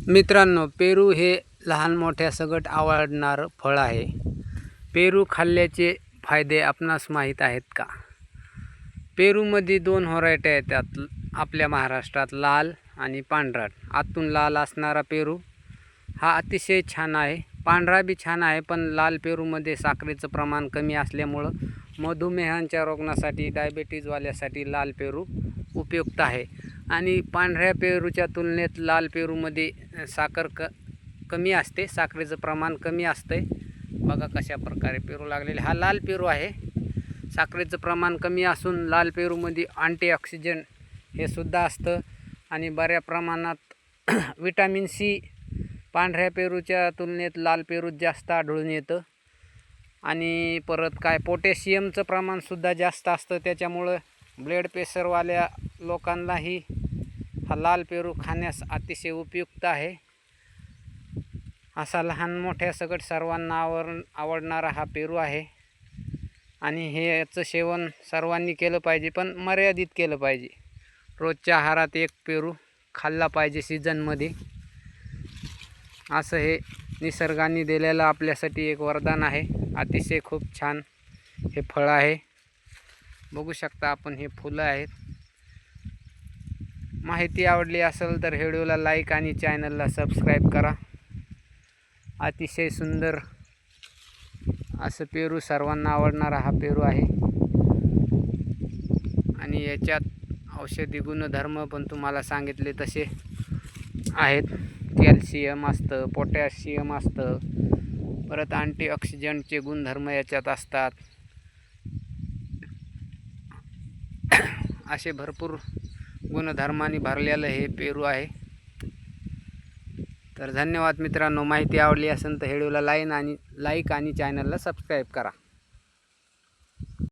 मित्रांनो, पेरू हे लहान मोठ्या सगट आवडणारं फळ आहे. पेरू खाल्ल्याचे फायदे आपणास माहीत आहेत का? पेरूमध्ये 2 व्हरायटी येतात आपल्या महाराष्ट्रात, लाल आणि पांढरा. आतून लाल असणारा पेरू हा अतिशय छान आहे. पांढरा बी छान आहे, पण लाल पेरूमध्ये साखरेचं प्रमाण कमी असल्यामुळं मधुमेहांच्या रुग्णासाठी, डायबिटीजवाल्यासाठी लाल पेरू उपयुक्त आहे. आणि पांढऱ्या पेरूच्या तुलनेत लाल पेरूमध्ये साखर कमी असते, साखरेचं प्रमाण कमी असते. बघा कशा प्रकारे पेरू लागलेले. हा लाल पेरू आहे. साखरेचं प्रमाण कमी असून लाल पेरूमध्ये अँटीऑक्सिडंट हे सुद्धा असतं आणि बऱ्या प्रमाणात विटॅमिन सी पांढऱ्या पेरूच्या तुलनेत लाल पेरूत जास्त आढळून येतं. आणि परत काय पोटॅशियमचं प्रमाणसुद्धा जास्त असतं. त्याच्यामुळं ब्लड प्रेशरवाल्या लोकांनाही हा लाल पेरू खाण्यास अतिशय उपयुक्त आहे. असा लहान मोठ्या सगट सर्वांना आवडणारा हा पेरू आहे. आणि हे याचं सेवन सर्वांनी केलं पाहिजे, पण मर्यादित केलं पाहिजे. रोजच्या आहारात 1 पेरू खाल्ला पाहिजे सीझनमध्ये. असं हे निसर्गाने दिलेलं आपल्यासाठी एक वरदान आहे. अतिशय खूप छान हे फळ आहे. बघू शकता आपण, हे फुलं आहेत. माहिती आवडली असेल तर व्हिडिओला लाईक आणि चॅनलला सबस्क्राईब करा. अतिशय सुंदर असं पेरू, सर्वांना आवडणारा हा पेरू आहे. आणि याच्यात औषधी गुणधर्म पण तुम्हाला सांगितले तसे आहेत. कॅल्शियम असतं, पोटॅशियम असतं, परत अँटीऑक्सिडंटचे गुणधर्म याच्यात असतात. असे भरपूर गुणधर्मांनी भरलेलं हे पेरू आहे. तर धन्यवाद मित्रांनो. माहिती आवडली असेल तर व्हिडिओला लाईक आणि चॅनलला सबस्क्राईब करा.